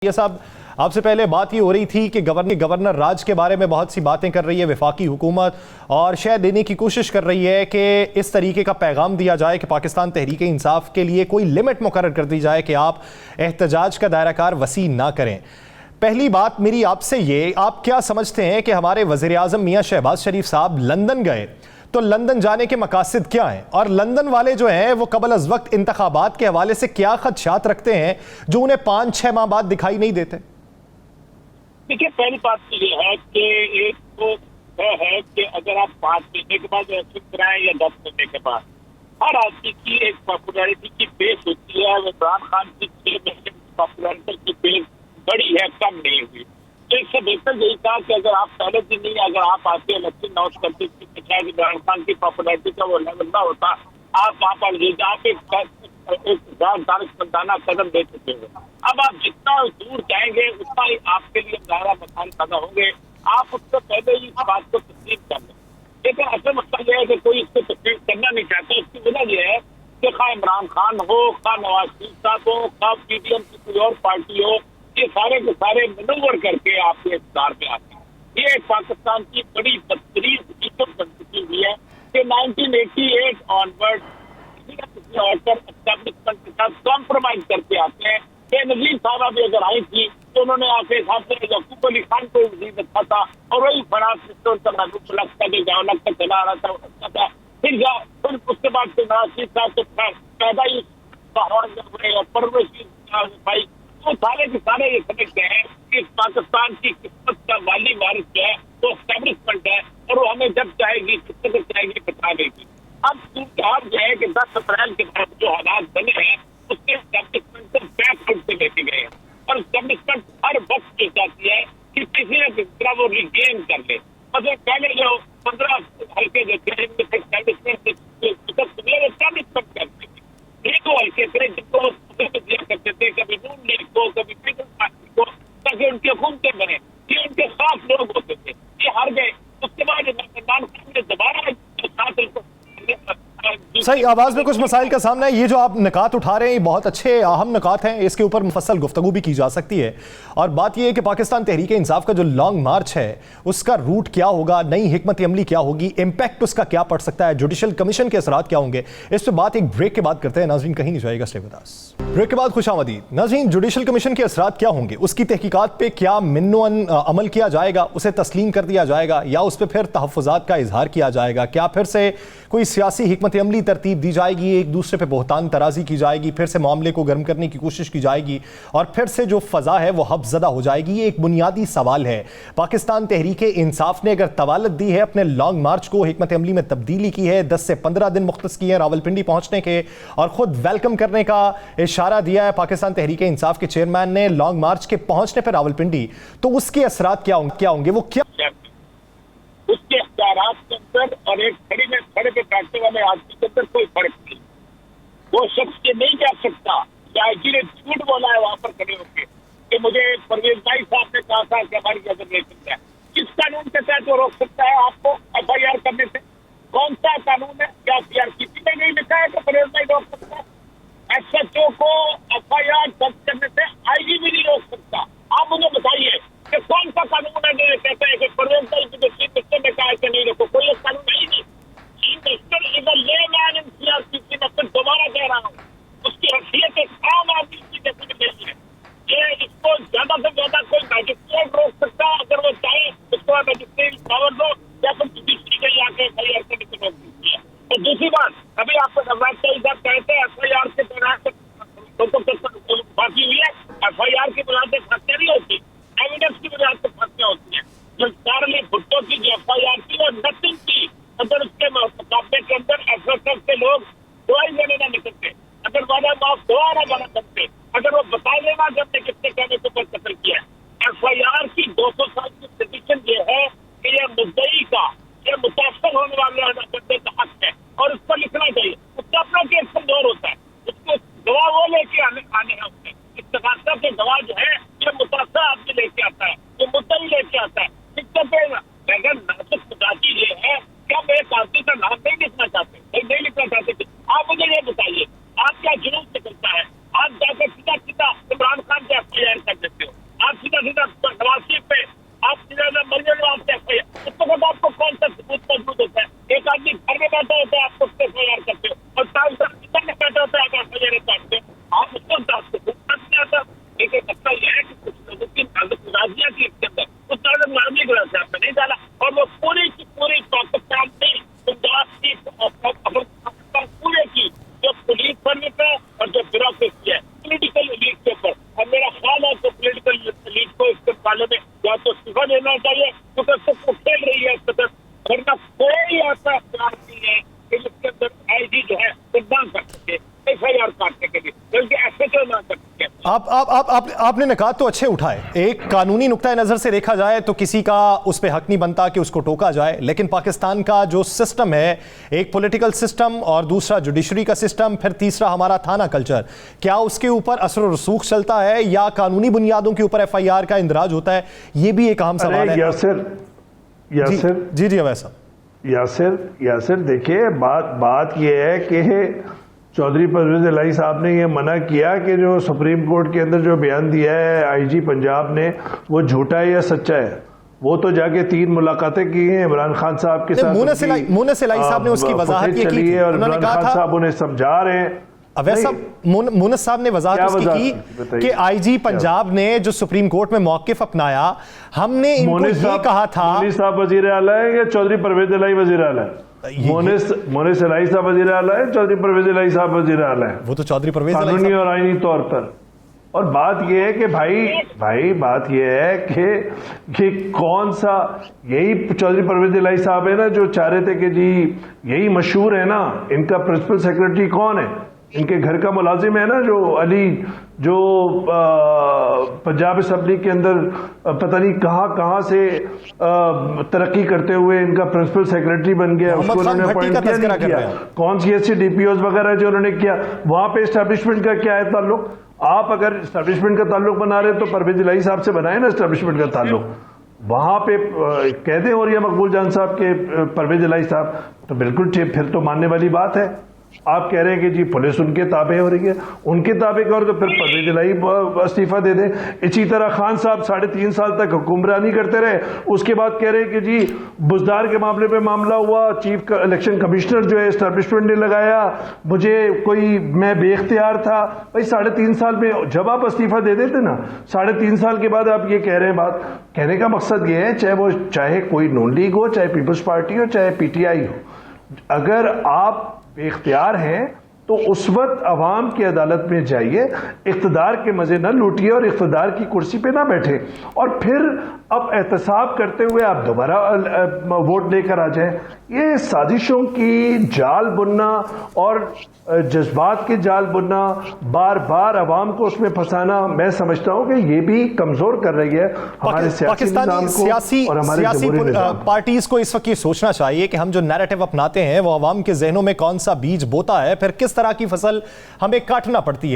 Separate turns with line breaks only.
ये साहब, आपसे पहले बात ये हो रही थी कि गवर्नर राज के बारे में बहुत सी बातें कर रही है वफाकी हुकूमत और शायद देने की कोशिश कर रही है कि इस तरीके का पैगाम दिया जाए कि पाकिस्तान तहरीक इंसाफ के लिए कोई लिमिट मुकर्रर कर दी जाए कि आप एहतजाज का दायरा कार वसी ना करें। पहली बात मेरी आपसे ये, आप क्या समझते हैं कि हमारे वज़ीर आज़म मियाँ शहबाज शरीफ साहब लंदन गए तो लंदन जाने के मकासद क्या हैं, और लंदन वाले जो हैं वो कबल अज़ वक्त इंतखाबात के हवाले से क्या खदशात रखते हैं जो उन्हें 5-6 माह बाद दिखाई नहीं देते?
देखिए, पहली बात तो ये है कि एक तो है कि अगर आप 5 महीने के बाद इलेक्शन कराएं या 10 महीने के बाद, हर आदमी की एक पॉपुलैरिटी की बेस होती है। इमरान खान की 6 महीने पॉपुलैरिटी की बेस बड़ी है, कम नहीं हुई। तो इससे बेहतर यही था कि अगर आप पहले दिन नहीं, अगर आप आके इलेक्शन अनाउंस करते थे, शायद इमरान खान की पॉपुलैरिटी का वो लेवल ना होता। आप वहाँ पर आप एक दानशमंदाना कदम दे चुके हो। अब आप जितना दूर जाएंगे उतना ही आपके लिए दायरा मसाइल पैदा होंगे। आप उससे पहले ही इस बात को तस्लीम कर लें। लेकिन असल मसला यह है कि कोई इसको तस्लीम करना नहीं चाहता। इसकी वजह यह है कि खा इमरान खान हो, खा नवाज शरीफ साहब हो, खा पीडीएम की कोई और पार्टी हो, ये सारे के सारे मनूवर करके आपके इख्तियार में आते हैं। ये पाकिस्तान की बड़ी बदतरीन हकीकत बन चुकी हुई है कि 1988 ऑनवर्ड किसी और पर एस्टेब्लिशमेंट के साथ कॉम्प्रोमाइज करके आते हैं। बेनजीर साहबा भी अगर आई थी तो उन्होंने आके साथ यकूब अली खान को वजीर रखा था और वही फराज मिस्टर का महबूब लगता जो गाँव लगता चला रहा था, रखा था। फिर उसके बाद से नवाज शरीफ साहब तो पैदा ही और परवरिश भाई, तो सारे के सारे ये समझते हैं कि पाकिस्तान की किस्मत का वाली वारिस जो है वो एस्टेब्लिशमेंट है और वो हमें जब चाहेगी किस्मत चाहेगी बता देगी। अब सूरत जो है कि 10 अप्रैल के बाद जो हालात बने हैं उसके एस्टेब्लिशमेंट को बैकफुट से लेके गए हैं और एस्टेब्लिशमेंट हर वक्त जो चाहती है कि किसी न किसी तरह वो रिगेन कर ले। मतलब पहले जो 15 हल्के जो थे एस्टेब्लिशमेंट करते थे, ये तो हल्के थे जिनको दिया करते थे, कभी नून लीग को, कभी पीपल्स पार्टी को, ताकि उनके हुकूमतें बने। ये उनके खास लोग होते थे, ये हार गए। उसके बाद इमरान खान ने दोबारा
सही आवाज में कुछ मसाइल का सामना है। ये जो आप निकात उठा रहे हैं ये बहुत अच्छे अहम निकात हैं, इसके ऊपर मुफस्सल गुफ्तगू भी की जा सकती है। और बात यह है कि पाकिस्तान तहरीक इंसाफ का जो लॉन्ग मार्च है उसका रूट क्या होगा, नई हिकमत अमली क्या होगी, इम्पैक्ट उसका क्या पड़ सकता है, जुडिशल कमीशन के असरात क्या होंगे, इस पर बात एक ब्रेक के बाद करते हैं। नाज़रीन कहीं नहीं जाएगा, स्टे विद अस। ब्रेक के बाद खुशामदीद। नाज़रीन, जुडिशल कमीशन के असरात क्या होंगे, उसकी तहकीकात पे क्या मिन्नो अमल किया जाएगा, उसे तस्लीम कर दिया जाएगा या उस पर फिर तहफ़्फ़ुज़ात का इजहार किया जाएगा, क्या फिर से कोई सियासी हिकमत अमली तरतीब दी जाएगी, एक दूसरे पे बहतान तराजी की जाएगी, फिर से मामले को गर्म करने की कोशिश की जाएगी और फिर से जो फ़ज़ा है वो हफ्ज़दा हो जाएगी। ये एक बुनियादी सवाल है। पाकिस्तान तहरीक इंसाफ ने अगर तवालत दी है, अपने लॉन्ग मार्च को हिकमत अमली में तब्दीली की है, 10 से 15 दिन मुख्तस किए हैं रावलपिंडी पहुंचने के और ख़ुद वेलकम करने का इशारा दिया है पाकिस्तान तहरीक इंसाफ के चेयरमैन ने लॉन्ग मार्च के पहुंचने पर रावलपिंडी, तो उसके असरात क्या होंगे, वो क्या
उसके अख्तियारात के अंदर और एक खड़े पे बैठने वाले आदमी के अंदर कोई फर्क नहीं। वो शख्स ये नहीं कह सकता, चाहे जिन्हें झूठ बोला है वहां पर खड़े होकर कि मुझे परवेज भाई साहब ने कहा था कि हमारी रिजर्वेशन है। किस कानून के तहत वो रोक सकता है आपको FIR करने से? कौन सा कानून है? क्या CRPC में नहीं लिखा है कि परवेज भाई रोक सकता है? SHO को FIR दर्ज करने से IG भी नहीं रोक सकता। आप मुझे बताइए कि कौन सा कानून है जो कहता है कि परवेज भाई की चीफ मिनिस्टर ने कहा है कि नहीं रोको? कोई एक कानून है ही नहीं। Chief minister is a layman in CRPC। मैं फिर दोबारा कह रहा हूँ, उसकी हैसियत एक आम आदमी की जैसी नहीं है। ये इसको ज्यादा से ज्यादा कोई मैजिस्ट्रेट रोक सकता है अगर वो चाहे, उसको मैजिस्ट्रेट पावर दो या फिर जुडिशरी के आके FIR करने की रोक सकती है। और दूसरी बात, अभी आपको नवाज शरीफ साहब कहते हैं FIR के तहत बाकी हुई है, FIR की बुनियाद पर फांसियां नहीं होती, एविडेंस की बुनियाद पर फांसियां होती है। जो चार्ली भुट्टो की जो FIR थी वो नथिंग थी। अगर उसके मुकाबले के अंदर FSF के लोग दवाई देने ना निकलते, अगर वादा माफ दवा ना बना सकते, अगर वो बता देना जब ने किसने कहने के ऊपर कत्ल किया। FIR की 200 साल की ट्रेडिशन ये है कि यह मुद्दई का, यह मुतासर होने वाले बंदे का हक है और उस पर लिखना चाहिए। उसका अपना केस कमजोर होता है, उसको गवाह वो लेके आने हैं। उससे इस्तेगासा के गवाह जो है ये मुतासर आदमी लेके आता है, ये मुद्दई लेके आता है। अगर नाजुक खुदाती ये है कि हम एक आदमी का नाम नहीं लिखना चाहते, नहीं लिखना चाहते। आप मुझे ये बताइए, आप क्या जुनून निकलता है? आप जाकर सीधा इमरान खान के FIR कर देते हो। आदमी घर में बैठा होता है, आप उससे FIR करते हो, और सांसद किचन में बैठा होता है, आप FIR काटते हो। आप उसको आपको पूछना नहीं आता। लेकिन मसला यह है कि कुछ लोगों की नाजिया की इसके अंदर उस तरह मामले को आपने नहीं डाला, और वो पूरी की पूरी पाकिस्तान में पंजाब की पूरे की जो पुलिस सर्विस है और जो ब्यूरोक्रेसी है पॉलिटिकल एलीट के ऊपर। और मेरा ख्याल है कि पॉलिटिकल एलीट को इसके बारे में या तो इस्तीफा देना चाहिए, क्योंकि उसको खेल रही है सदर, वरना कोई ऐसा प्लान नहीं है कि जिसके अंदर आईजी जो है वो ना कर सके FIR काटने के लिए, बल्कि SHO ना कर सके।
आपने निकात तो अच्छे उठाए। एक कानूनी नुक्ता नजर से देखा जाए तो किसी का उस पर हक नहीं बनता कि उसको टोका जाए, लेकिन पाकिस्तान का जो सिस्टम है, एक पॉलिटिकल सिस्टम और दूसरा जुडिशरी का सिस्टम, फिर तीसरा हमारा थाना कल्चर, क्या उसके ऊपर असर और रसूख चलता है या कानूनी बुनियादों के ऊपर FIR का इंदराज होता है? ये भी एक अहम सवाल है। जी अवैस
यासिर देखिए, बात यह है कि चौधरी परवेज इलाही साहब ने यह मना किया कि जो सुप्रीम कोर्ट के अंदर जो बयान दिया है IG पंजाब ने, वो झूठा है या सच्चा है। वो तो जाके 3 मुलाकातें की हैं इमरान खान साहब के साथ,
मुनस इलाही साहब ने उसकी वजाहत की थी,
और इमरान खान साहब उन्हें समझा रहे हैं।
अवैस साहब, मुनस साहब ने वजाहत उसकी की कि IG पंजाब ने जो सुप्रीम कोर्ट में मौकिफ अपनाया, हमने इनको ये कहा था।
मोनी साहब वजीर आला है या चौधरी परवेज इलाही वजीर आला है? मोनिस इलाही साहब वजीर आला है, चौधरी परवेज इलाही साहब वजीर आला है।
वो तो चौधरी परवेज
कानूनी और आईनी तौर पर। और बात यह है कि भाई बात यह है कि कौन सा, यही चौधरी परवेज इलाही साहब है ना जो चाह रहे थे कि जी यही मशहूर है ना, इनका प्रिंसिपल सेक्रेटरी कौन है, इनके घर का मुलाजिम है ना, जो अली, जो पंजाब असेंबली के अंदर पता नहीं कहां से तरक्की करते हुए इनका प्रिंसिपल सेक्रेटरी बन गया, उसको उन्होंने अपॉइंट नहीं किया। कौन सी ऐसी DPOs वगैरह जो उन्होंने किया, वहां पे एस्टैब्लिशमेंट का क्या है ताल्लुक? आप अगर एस्टैब्लिशमेंट का ताल्लुक बना रहे तो परवेज इलाही साहब से बनाए ना एस्टैब्लिशमेंट का ताल्लुक, वहां पे कह दें और ये मकबूल जान साहब के परवेज इलाही साहब, तो बिल्कुल फिर तो मानने वाली बात है। आप कह रहे हैं कि जी पुलिस उनके ताबे हो रही है, उनके ताबे का, और तो फिर परवेज इलाही इस्तीफा दे दे। इसी तरह खान साहब 3.5 साल तक हुक्मरानी करते रहे, उसके बाद कह रहे हैं कि जी बुजदार के मामले पे मामला हुआ, चीफ इलेक्शन कमिश्नर जो है एस्टैब्लिशमेंट ने लगाया, मुझे मैं बेख्तियार था। भाई 3.5 साल में जब आप इस्तीफा दे देते ना, 3.5 साल के बाद आप ये कह रहे हैं, बात कहने का मकसद ये है, चाहे कोई नॉन लीग हो, चाहे पीपल्स पार्टी हो, चाहे PTI हो, अगर आप बेख्तियार हैं तो उस वक्त अवाम की अदालत में जाइए, इख्तिदार के मजे न लूटिए और इख्तिदार की कुर्सी पे ना बैठे, और फिर अब एहतसाब करते हुए आप दोबारा वोट लेकर आ जाएं। ये साजिशों की जाल बुनना और जज्बात के जाल बुनना, बार बार अवाम को उसमें फंसाना, मैं समझता हूं कि ये भी कमजोर कर रही है हमारे
सियासी पार्टीज को। इस वक्त ये सोचना चाहिए कि हम जो नैरेटिव अपनाते हैं वो अवाम के जहनों में कौन सा बीज बोता है, फिर किस तरह की फसल हमें काटना पड़ती है।